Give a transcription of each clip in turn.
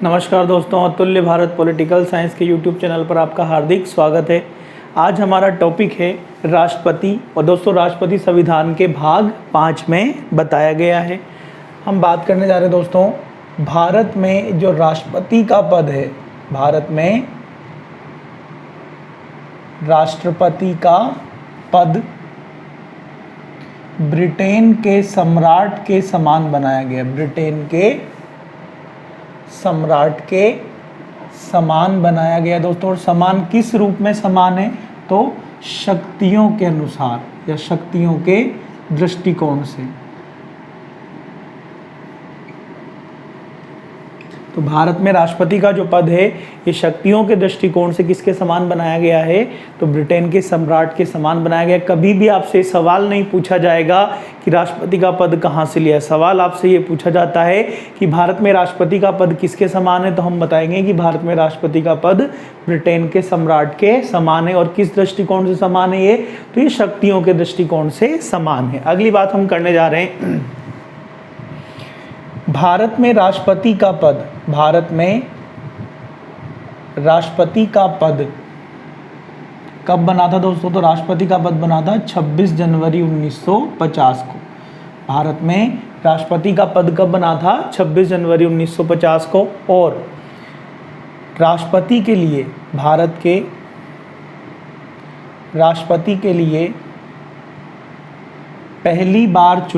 नमस्कार दोस्तों, अतुल्य भारत पॉलिटिकल साइंस के यूट्यूब चैनल पर आपका हार्दिक स्वागत है। आज हमारा टॉपिक है राष्ट्रपति। और दोस्तों, राष्ट्रपति संविधान के भाग 5 में बताया गया है। हम बात करने जा रहे हैं दोस्तों, भारत में जो राष्ट्रपति का पद है, भारत में राष्ट्रपति का पद ब्रिटेन के सम्राट के समान बनाया गया। ब्रिटेन के सम्राट के समान बनाया गया दोस्तों। और समान किस रूप में समान है? तो शक्तियों के अनुसार या शक्तियों के दृष्टिकोण से। तो भारत में राष्ट्रपति का जो पद है ये शक्तियों के दृष्टिकोण से किसके समान बनाया गया है? तो ब्रिटेन के सम्राट के समान बनाया गया। कभी भी आपसे सवाल नहीं पूछा जाएगा कि राष्ट्रपति का पद कहाँ से लिया। सवाल आपसे ये पूछा जाता है कि भारत में राष्ट्रपति का पद किसके समान है, तो हम बताएंगे कि भारत में राष्ट्रपति का पद ब्रिटेन के सम्राट के समान है। और किस दृष्टिकोण से समान है ये? तो ये शक्तियों के दृष्टिकोण से समान है। अगली बात हम करने जा रहे हैं, भारत में राष्ट्रपति का पद, भारत में राष्ट्रपति का पद कब बना था दोस्तों? तो राष्ट्रपति का पद बना था 26 जनवरी 1950 को। भारत में राष्ट्रपति का पद कब बना था? 26 जनवरी 1950 को। और राष्ट्रपति के लिए, भारत के राष्ट्रपति के लिए पहली बार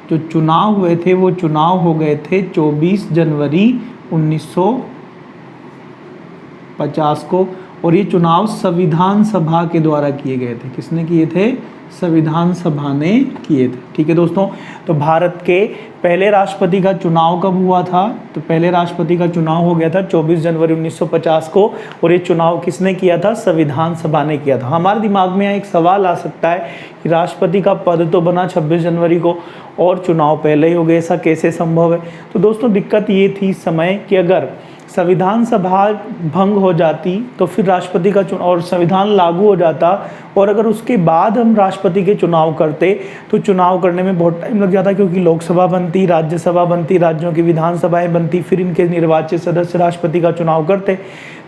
जो चुनाव हुए थे वो चुनाव हो गए थे 24 जनवरी 1950 को। और ये चुनाव संविधान सभा के द्वारा किए गए थे। किसने किए थे? संविधान सभा ने किए थे। ठीक है दोस्तों, तो भारत के पहले राष्ट्रपति का चुनाव कब हुआ था? तो पहले राष्ट्रपति का चुनाव हो गया था 24 जनवरी 1950 को। और ये चुनाव किसने किया था? संविधान सभा ने किया था। हमारे दिमाग में एक सवाल आ सकता है कि राष्ट्रपति का पद तो बना 26 जनवरी को और चुनाव पहले ही हो गए, ऐसा कैसे संभव है? तो दोस्तों, दिक्कत ये थी इस समय कि अगर संविधान सभा भंग हो जाती तो फिर राष्ट्रपति का चुनाव और संविधान लागू हो जाता, और अगर उसके बाद हम राष्ट्रपति के चुनाव करते तो चुनाव करने में बहुत टाइम लग जाता, क्योंकि लोकसभा बनती, राज्यसभा बनती, राज्यों की विधानसभाएं बनती, फिर इनके निर्वाचित सदस्य राष्ट्रपति का चुनाव करते।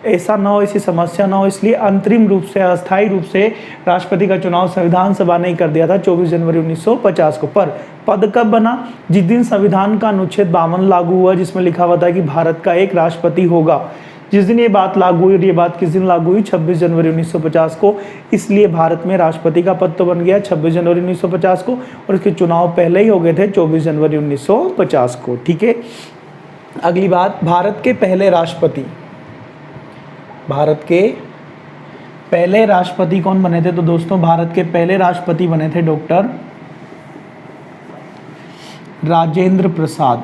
ऐसा ना हो, ऐसी समस्या ना हो, इसलिए अंतरिम रूप से, अस्थायी रूप से राष्ट्रपति का चुनाव संविधान सभा ने कर दिया था 24 जनवरी 1950 को। पर पद कब बना? जिस दिन संविधान का अनुच्छेद 52 लागू हुआ, जिसमें लिखा हुआ था कि भारत का एक राष्ट्रपति होगा। जिस दिन ये बात लागू हुई, और ये बात किस दिन लागू हुई? 26 जनवरी 1950 को। इसलिए भारत में राष्ट्रपति का पद तो बन गया 26 जनवरी 1950 को, और इसके चुनाव पहले ही हो गए थे 24 जनवरी 1950 को। ठीक है, अगली बात, भारत के पहले राष्ट्रपति, भारत के पहले राष्ट्रपति कौन बने थे? तो दोस्तों, भारत के पहले राष्ट्रपति बने थे डॉक्टर राजेंद्र प्रसाद।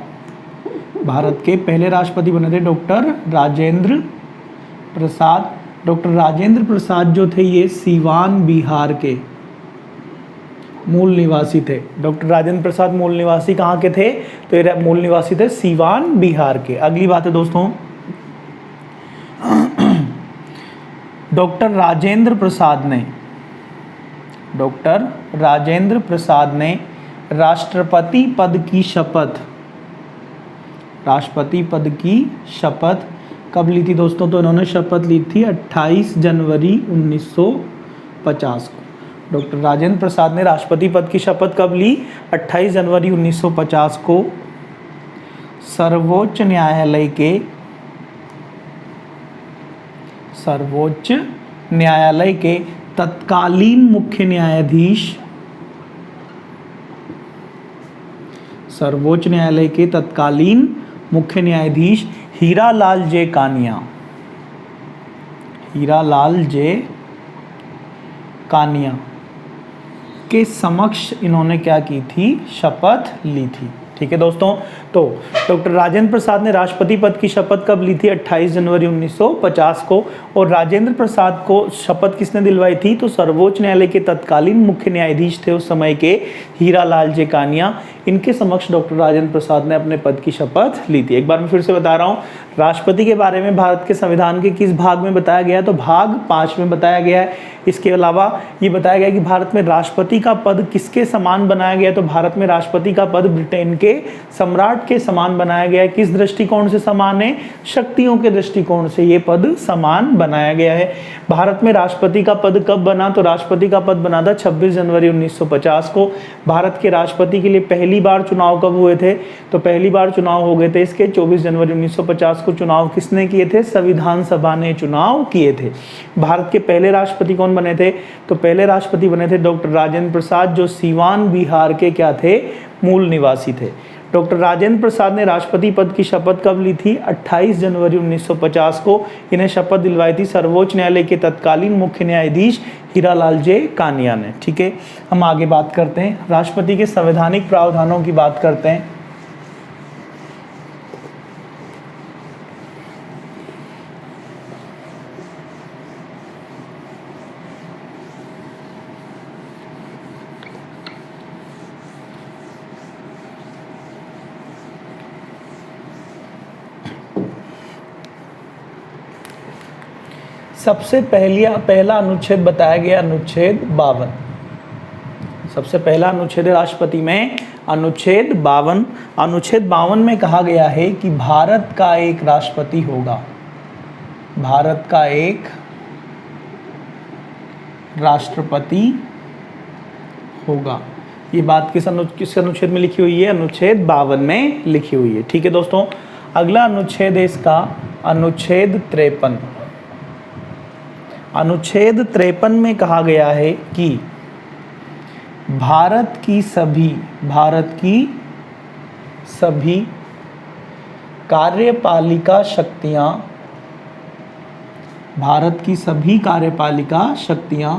भारत के पहले राष्ट्रपति बने थे डॉक्टर राजेंद्र प्रसाद। डॉक्टर राजेंद्र प्रसाद जो थे ये सीवान बिहार के मूल निवासी थे। डॉक्टर राजेंद्र प्रसाद मूल निवासी कहाँ के थे? तो ये मूल निवासी थे सीवान बिहार के। अगली बात है दोस्तों, डॉक्टर राजेंद्र प्रसाद ने राष्ट्रपति पद की शपथ कब ली थी दोस्तों? तो इन्होंने शपथ ली थी 28 जनवरी 1950 को। डॉक्टर राजेंद्र प्रसाद ने राष्ट्रपति पद की शपथ कब ली? 28 जनवरी 1950 को सर्वोच्च न्यायालय के तत्कालीन मुख्य न्यायाधीश, सर्वोच्च न्यायालय के तत्कालीन मुख्य न्यायाधीश हीरालाल जे कानिया के समक्ष इन्होंने क्या की थी? शपथ ली थी। ठीक है दोस्तों, तो डॉक्टर राजेंद्र प्रसाद ने राष्ट्रपति पद की शपथ कब ली थी? 28 जनवरी 1950 को। और राजेंद्र प्रसाद को शपथ किसने दिलवाई थी? तो सर्वोच्च न्यायालय के तत्कालीन मुख्य न्यायाधीश थे उस समय के हीरालाल जे कानिया। इनके समक्ष डॉक्टर राजेंद्र प्रसाद ने अपने पद की शपथ ली थी। एक बार मैं फिर से बता रहा हूँ, राष्ट्रपति के बारे में भारत के संविधान के किस भाग में बताया गया है? तो भाग 5 में बताया गया है। इसके अलावा ये बताया गया कि भारत में राष्ट्रपति का पद किसके समान बनाया गया है? तो भारत में राष्ट्रपति का पद ब्रिटेन के के सम्राट के समान बनाया गया है। किस दृष्टिकोण से समान है? शक्तियों के दृष्टिकोण से ये पद समान बनाया गया है। भारत में राष्ट्रपति का पद कब बना? तो राष्ट्रपति का पद बना था 26 जनवरी 1950 को। भारत के राष्ट्रपति के लिए पहली बार चुनाव कब हुए थे? तो पहली बार चुनाव हो गए थे इसके 24 जनवरी 1950 को। चुनाव किसने किए थे? संविधान सभा ने चुनाव किए थे। भारत के पहले राष्ट्रपति कौन बने थे? तो पहले राष्ट्रपति बने थे डॉक्टर राजेंद्र प्रसाद, जो सीवान बिहार के क्या थे? मूल निवासी थे। डॉक्टर राजेंद्र प्रसाद ने राष्ट्रपति पद की शपथ कब ली थी? 28 जनवरी 1950 को। इन्हें शपथ दिलवाई थी सर्वोच्च न्यायालय के तत्कालीन मुख्य न्यायाधीश हीरालाल जे कानिया ने। ठीक है, हम आगे बात करते हैं, राष्ट्रपति के संवैधानिक प्रावधानों की बात करते हैं। सबसे पहला अनुच्छेद बताया गया अनुच्छेद 52। सबसे पहला अनुच्छेद है राष्ट्रपति में अनुच्छेद 52। अनुच्छेद 52 में कहा गया है कि भारत का एक राष्ट्रपति होगा। भारत का एक राष्ट्रपति होगा। ये बात किस अनुच्छेद में लिखी हुई है? अनुच्छेद 52 में लिखी हुई है। ठीक है दोस्तों, अगला अनुच्छेद है इसका अनुच्छेद 53। अनुच्छेद 53 में कहा गया है कि भारत की सभी कार्यपालिका शक्तियां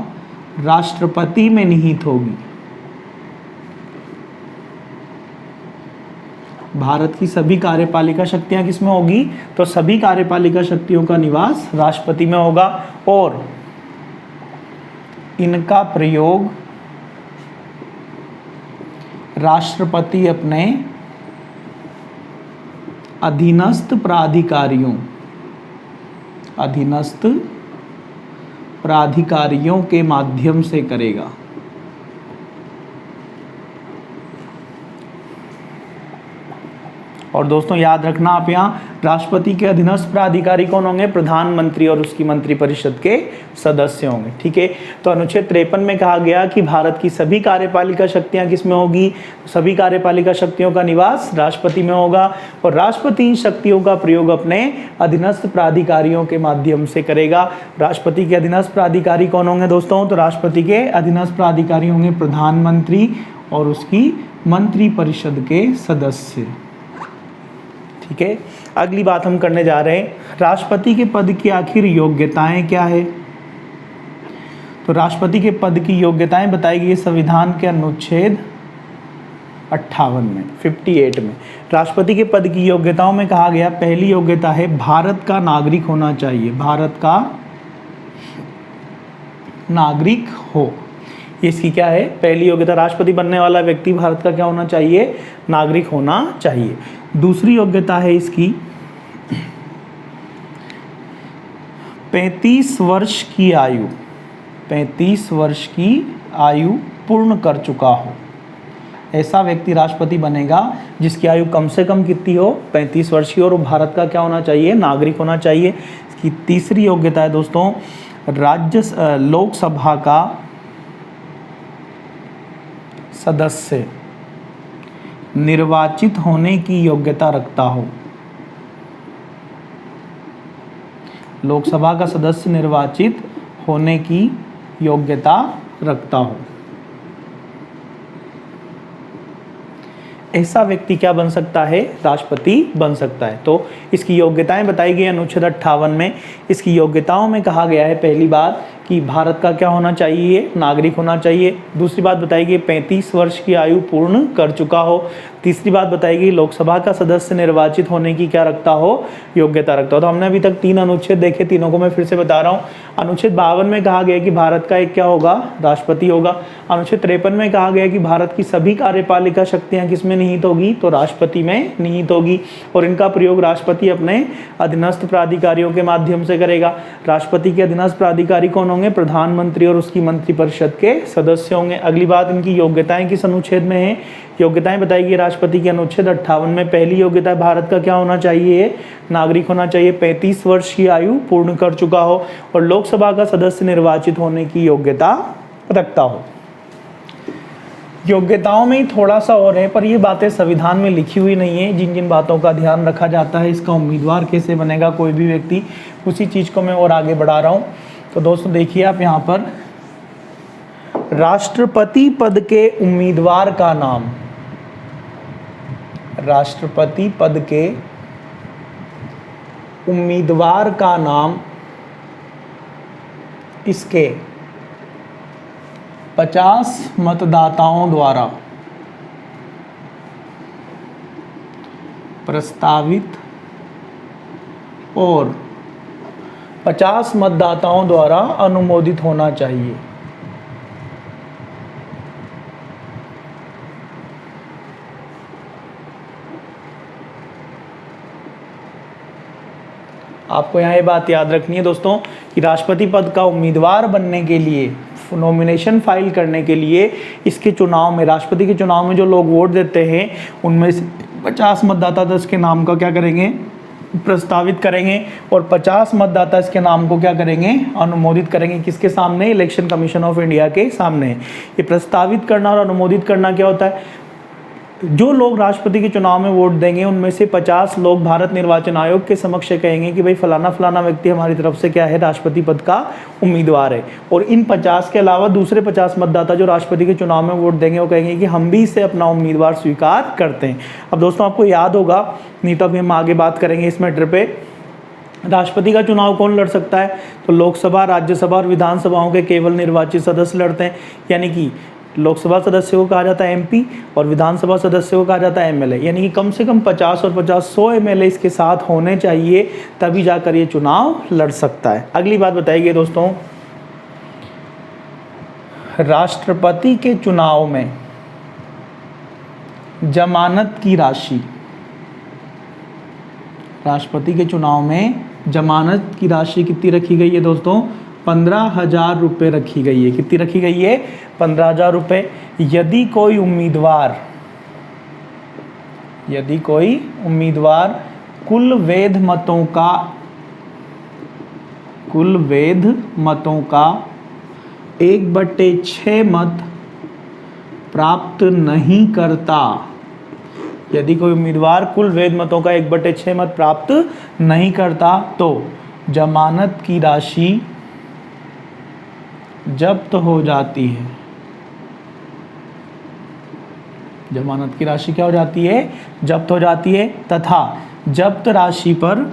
राष्ट्रपति में निहित होगी। भारत की सभी कार्यपालिका शक्तियां किसमें होगी? तो सभी कार्यपालिका शक्तियों का निवास राष्ट्रपति में होगा और इनका प्रयोग राष्ट्रपति अपने अधीनस्थ प्राधिकारियों के माध्यम से करेगा। और दोस्तों याद रखना आप यहाँ, राष्ट्रपति के अधीनस्थ प्राधिकारी कौन होंगे? प्रधानमंत्री और उसकी मंत्रिपरिषद के सदस्य होंगे। ठीक है, तो अनुच्छेद 53 में कहा गया कि भारत की सभी कार्यपालिका शक्तियां किसमें होगी? सभी कार्यपालिका शक्तियों का निवास राष्ट्रपति में होगा और राष्ट्रपति इन शक्तियों का प्रयोग अपने अधीनस्थ प्राधिकारियों के माध्यम से करेगा। राष्ट्रपति के अधीनस्थ प्राधिकारी कौन होंगे दोस्तों? तो राष्ट्रपति के अधीनस्थ प्राधिकारी होंगे प्रधानमंत्री और उसकी मंत्रिपरिषद के सदस्य। ठीक है, अगली बात हम करने जा रहे हैं, राष्ट्रपति के पद की आखिर योग्यताएं क्या है? तो राष्ट्रपति के पद की योग्यताएं बताई गई संविधान के अनुच्छेद 58 में 58 में। राष्ट्रपति के पद की योग्यताओं में कहा गया, पहली योग्यता है भारत का नागरिक होना चाहिए। भारत का नागरिक हो, इसकी क्या है? पहली योग्यता। राष्ट्रपति बनने वाला व्यक्ति भारत का क्या होना चाहिए? नागरिक होना चाहिए। दूसरी योग्यता है इसकी 35 वर्ष की आयु, 35 वर्ष की आयु पूर्ण कर चुका हो। ऐसा व्यक्ति राष्ट्रपति बनेगा जिसकी आयु कम से कम कितनी हो? 35 वर्ष की, और वो भारत का क्या होना चाहिए? नागरिक होना चाहिए। इसकी तीसरी योग्यता है दोस्तों लोकसभा का सदस्य निर्वाचित होने की योग्यता रखता हो। लोकसभा का सदस्य निर्वाचित होने की योग्यता रखता हो। ऐसा व्यक्ति क्या बन सकता है? राष्ट्रपति बन सकता है। तो इसकी योग्यताएं बताई गई अनुच्छेद 58 में। इसकी योग्यताओं में कहा गया है पहली बात कि भारत का क्या होना चाहिए? नागरिक होना चाहिए। दूसरी बात बताई गई 35 वर्ष की आयु पूर्ण कर चुका हो। तीसरी बात बताई गई लोकसभा का सदस्य निर्वाचित होने की क्या रखता हो? योग्यता रखता हो। तो हमने अभी तक 3 अनुच्छेद देखे, तीनों को मैं फिर से बता रहा हूँ। अनुच्छेद 52 में कहा गया कि भारत का एक क्या होगा? राष्ट्रपति होगा। अनुच्छेद 53 में कहा गया कि भारत की सभी कार्यपालिका शक्तियाँ किसमें निहित होगी? तो राष्ट्रपति में निहित होगी और इनका प्रयोग राष्ट्रपति अपने अधीनस्थ प्राधिकारियों के माध्यम से करेगा। राष्ट्रपति के अधीनस्थ प्राधिकारी कौन होंगे? होंगे? प्रधानमंत्री और उसकी मंत्रिपरिषद के सदस्य होंगे। अगली बात, इनकी योग्यताएं किस अनुच्छेद में है? योग्यताएं बताइए राष्ट्रपति के अनुच्छेद 58 में। पहली योग्यता भारत का क्या होना चाहिए? नागरिक होना चाहिए, 35 वर्ष की आयु पूर्ण कर चुका हो और लोकसभा का सदस्य निर्वाचित होने की योग्यता रखता हो। योग्यताओं में ही थोड़ा सा और है, पर ये बातें संविधान में लिखी हुई नहीं है। जिन जिन बातों का ध्यान रखा जाता है, इसका उम्मीदवार कैसे बनेगा कोई भी व्यक्ति, उसी चीज़ को मैं और आगे बढ़ा रहा हूँ। तो दोस्तों देखिए आप यहाँ पर, राष्ट्रपति पद के उम्मीदवार का नाम, राष्ट्रपति पद के उम्मीदवार का नाम इसके 50 मतदाताओं द्वारा प्रस्तावित और 50 मतदाताओं द्वारा अनुमोदित होना चाहिए। आपको यहाँ ये बात याद रखनी है दोस्तों कि राष्ट्रपति पद का उम्मीदवार बनने के लिए, नॉमिनेशन फाइल करने के लिए, इसके चुनाव में, राष्ट्रपति के चुनाव में जो लोग वोट देते हैं उनमें से 50 मतदाता दस के नाम का क्या करेंगे? प्रस्तावित करेंगे और 50 मतदाता इसके नाम को क्या करेंगे? अनुमोदित करेंगे। किसके सामने? इलेक्शन कमीशन ऑफ इंडिया के सामने। ये प्रस्तावित करना और अनुमोदित करना क्या होता है? जो लोग राष्ट्रपति के चुनाव में वोट देंगे उनमें से 50 लोग भारत निर्वाचन आयोग के समक्ष कहेंगे कि भाई फलाना फलाना व्यक्ति हमारी तरफ से क्या है? राष्ट्रपति पद का उम्मीदवार है। और इन 50 के अलावा दूसरे 50 मतदाता जो राष्ट्रपति के चुनाव में वोट देंगे वो कहेंगे कि हम भी इसे अपना उम्मीदवार स्वीकार करते हैं। अब दोस्तों आपको याद होगा, नहीं तो अभी हम आगे बात करेंगे इस मैटर पे, राष्ट्रपति का चुनाव कौन लड़ सकता है? तो लोकसभा, राज्यसभा और विधानसभाओं के केवल निर्वाचित सदस्य लड़ते हैं। यानी कि लोकसभा सदस्य को कहा जाता है एमपी और विधानसभा सदस्य को कहा जाता है एमएलए। यानी कि कम से कम 50 और 50 100 एमएलए इसके साथ होने चाहिए, तभी जाकर ये चुनाव लड़ सकता है। अगली बात बताइए दोस्तों, राष्ट्रपति के चुनाव में जमानत की राशि, राष्ट्रपति के चुनाव में जमानत की राशि कितनी रखी गई है दोस्तों? 15,000 रुपये रखी गई है। कितनी रखी गई है? 15,000 रुपये। यदि कोई उम्मीदवार कुल वैध मतों का 1/6 मत प्राप्त नहीं करता, यदि कोई उम्मीदवार कुल वैध मतों का 1/6 मत प्राप्त नहीं करता तो जमानत की राशि जब्त हो जाती है। जमानत की राशि क्या हो जाती है? जब्त हो जाती है। तथा जब्त राशि पर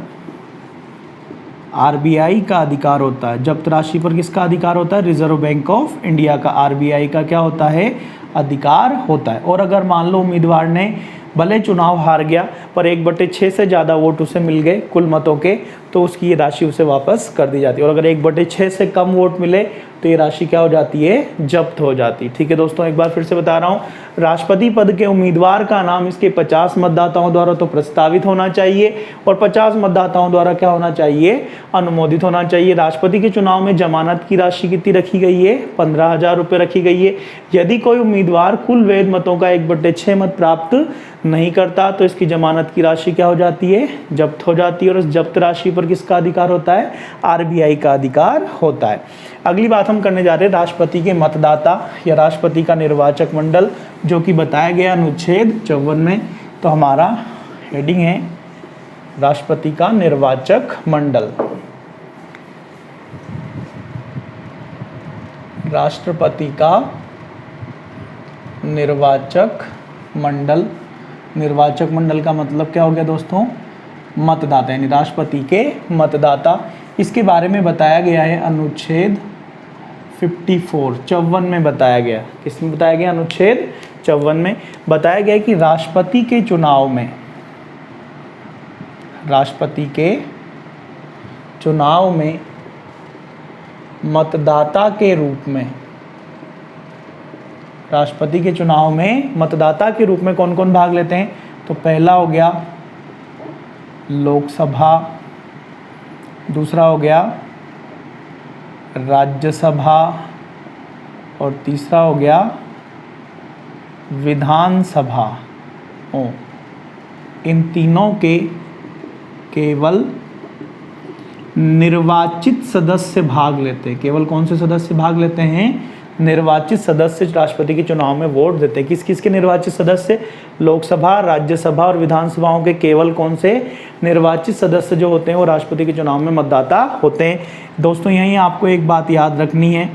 आरबीआई का अधिकार होता है। जब्त राशि पर किसका अधिकार होता है? रिजर्व बैंक ऑफ इंडिया का, आरबीआई का क्या होता है? अधिकार होता है। और अगर मान लो उम्मीदवार ने भले चुनाव हार गया पर 1/6 से ज़्यादा वोट उसे मिल गए कुल मतों के, तो उसकी ये राशि उसे वापस कर दी जाती है। और अगर 1/6 से कम वोट मिले तो ये राशि क्या हो जाती है? जब्त हो जाती है। ठीक है दोस्तों, एक बार फिर से बता रहा हूँ, राष्ट्रपति पद के उम्मीदवार का नाम इसके 50 मतदाताओं द्वारा तो प्रस्तावित होना चाहिए और 50 मतदाताओं द्वारा क्या होना चाहिए? अनुमोदित होना चाहिए। राष्ट्रपति के चुनाव में जमानत की राशि कितनी रखी गई है? 15,000 रुपये रखी गई है। यदि कोई उम्मीदवार कुल वैध मतों का 1/6 मत प्राप्त नहीं करता तो इसकी जमानत की राशि क्या हो जाती है? जब्त हो जाती है। और इस जब्त राशि पर किसका अधिकार होता है? आरबीआई का अधिकार होता है। अगली बात हम करने जा रहे हैं राष्ट्रपति के मतदाता या राष्ट्रपति का निर्वाचक मंडल, जो कि बताया गया अनुच्छेद 54 में। तो हमारा हेडिंग है राष्ट्रपति का निर्वाचक मंडल। राष्ट्रपति का निर्वाचक मंडल। निर्वाचक मंडल का मतलब क्या हो गया दोस्तों? मतदाता, यानी राष्ट्रपति के मतदाता। इसके बारे में बताया गया है अनुच्छेद 54 में बताया गया। किसमें बताया गया? अनुच्छेद 54 में बताया गया कि राष्ट्रपति के चुनाव में, राष्ट्रपति के चुनाव में मतदाता के रूप में, राष्ट्रपति के चुनाव में मतदाता के रूप में कौन कौन भाग लेते हैं? तो पहला हो गया लोकसभा, दूसरा हो गया राज्यसभा और तीसरा हो गया विधानसभा। इन तीनों के केवल निर्वाचित सदस्य भाग लेते हैं। केवल कौन से सदस्य भाग लेते हैं? निर्वाचित सदस्य राष्ट्रपति के चुनाव में वोट देते हैं। किस किस के निर्वाचित सदस्य? लोकसभा, राज्यसभा और विधानसभाओं के केवल कौन से निर्वाचित सदस्य जो होते हैं वो राष्ट्रपति के चुनाव में मतदाता होते हैं। दोस्तों यहीं आपको एक बात याद रखनी है,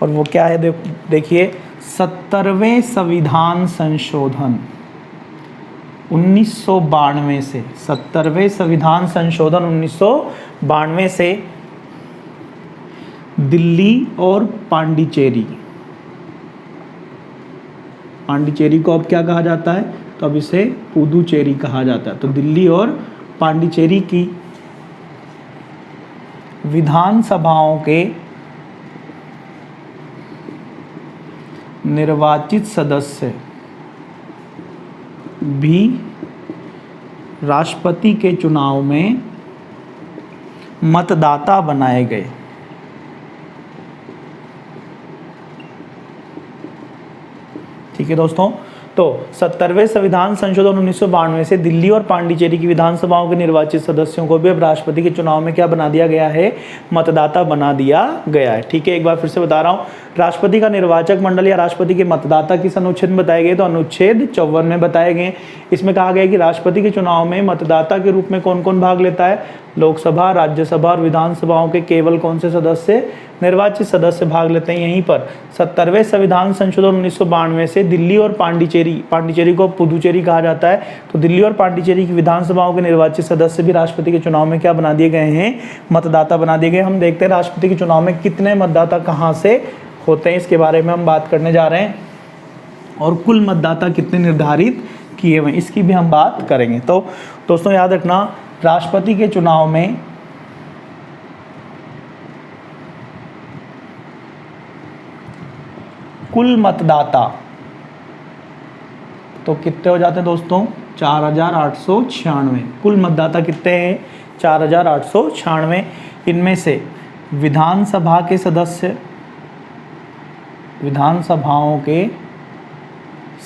और वो क्या है? देखिए 70वें संविधान संशोधन 1992 से, 70वें संविधान संशोधन 1992 से दिल्ली और पांडिचेरी को अब क्या कहा जाता है? तो अब इसे पुदुचेरी कहा जाता है। तो दिल्ली और पांडिचेरी की विधानसभाओं के निर्वाचित सदस्य भी राष्ट्रपति के चुनाव में मतदाता बनाए गए। ठीक है दोस्तों, तो 70वें संविधान संशोधन 1992 से दिल्ली और पांडिचेरी की विधानसभाओं के निर्वाचित सदस्यों को भी अब राष्ट्रपति के चुनाव में क्या बना दिया गया है? मतदाता बना दिया गया है। ठीक है, एक बार फिर से बता रहा हूँ, राष्ट्रपति का निर्वाचक मंडल या राष्ट्रपति के मतदाता किस अनुच्छेद में बताए गए? तो अनुच्छेद 54 में बताए गए। इसमें कहा गया कि राष्ट्रपति के चुनाव में मतदाता के रूप में कौन कौन भाग लेता है? लोकसभा, राज्यसभा और विधानसभाओं के केवल कौन से सदस्य? निर्वाचित सदस्य भाग लेते हैं। यहीं पर 70वें संविधान संशोधन 1992 से दिल्ली और पांडिचेरी को पुदुचेरी कहा जाता है, तो दिल्ली और पांडिचेरी की विधानसभाओं के निर्वाचित सदस्य भी राष्ट्रपति के चुनाव में क्या बना दिए गए हैं? मतदाता बना दिए गए। हम देखते हैं राष्ट्रपति के चुनाव में कितने मतदाता कहाँ से होते हैं, इसके बारे में हम बात करने जा रहे हैं, और कुल मतदाता कितने निर्धारित किए हुए हैं इसकी भी हम बात करेंगे। तो दोस्तों याद रखना, राष्ट्रपति के चुनाव में कुल मतदाता तो कितने हो जाते हैं दोस्तों? 4896। कुल मतदाता कितने हैं? 4896। इनमें से विधानसभा के सदस्य, विधानसभाओं के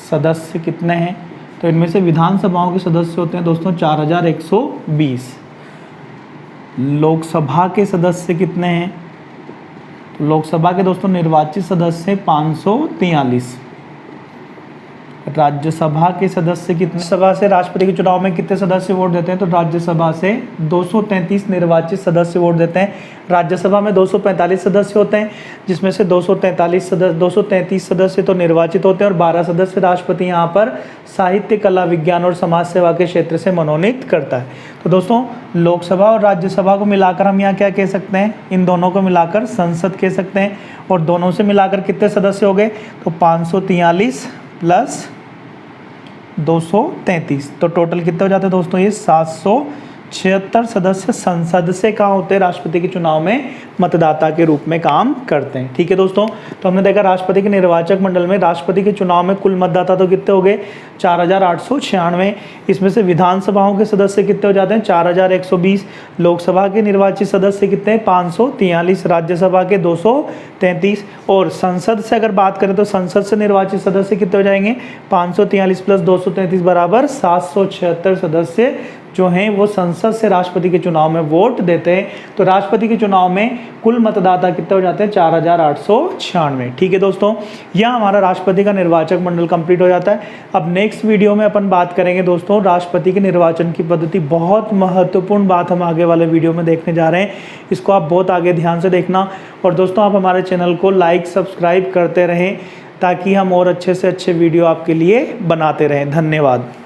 सदस्य कितने हैं? तो इनमें से विधानसभाओं के सदस्य होते हैं दोस्तों 4120। लोकसभा के सदस्य कितने हैं? तो लोकसभा के दोस्तों निर्वाचित सदस्य 543। राज्यसभा के सदस्य कितने? सभा से राष्ट्रपति के चुनाव में कितने सदस्य वोट देते हैं? तो राज्यसभा से 233 निर्वाचित सदस्य वोट देते हैं। राज्यसभा में 245 सदस्य होते हैं, जिसमें से 233 सदस्य तो निर्वाचित होते हैं और 12 सदस्य राष्ट्रपति यहाँ पर साहित्य, कला, विज्ञान और समाज सेवा के क्षेत्र से मनोनीत करता है। तो दोस्तों लोकसभा और राज्यसभा को मिलाकर हम यहाँ क्या कह सकते हैं? इन दोनों को मिलाकर संसद कह सकते हैं। और दोनों से मिलाकर कितने सदस्य हो गए? तो 543 प्लस 233, तो टोटल कितने हो जाते हैं दोस्तों? ये 776 सदस्य संसद से कहाँ होते हैं? राष्ट्रपति के चुनाव में मतदाता के रूप में काम करते हैं। ठीक है दोस्तों, तो हमने देखा राष्ट्रपति के निर्वाचक मंडल में राष्ट्रपति के चुनाव में कुल मतदाता तो कितने हो गए? 4896। इसमें से विधानसभाओं के सदस्य कितने हो जाते हैं? 4120। लोकसभा के निर्वाचित सदस्य कितने? 543। राज्यसभा के 233। और संसद से अगर बात करें तो संसद से निर्वाचित सदस्य कितने हो जाएंगे? 543 प्लस 233 बराबर 776 सदस्य जो हैं वो संसद से राष्ट्रपति के चुनाव में वोट देते हैं। तो राष्ट्रपति के चुनाव में कुल मतदाता कितने हो जाते हैं? 4896। ठीक है दोस्तों, यह हमारा राष्ट्रपति का निर्वाचक मंडल कंप्लीट हो जाता है। अब नेक्स्ट वीडियो में अपन बात करेंगे दोस्तों राष्ट्रपति के निर्वाचन की पद्धति। बहुत महत्वपूर्ण बात हम आगे वाले वीडियो में देखने जा रहे हैं, इसको आप बहुत आगे ध्यान से देखना। और दोस्तों आप हमारे चैनल को लाइक सब्सक्राइब करते रहें ताकि हम और अच्छे से अच्छे वीडियो आपके लिए बनाते रहें। धन्यवाद।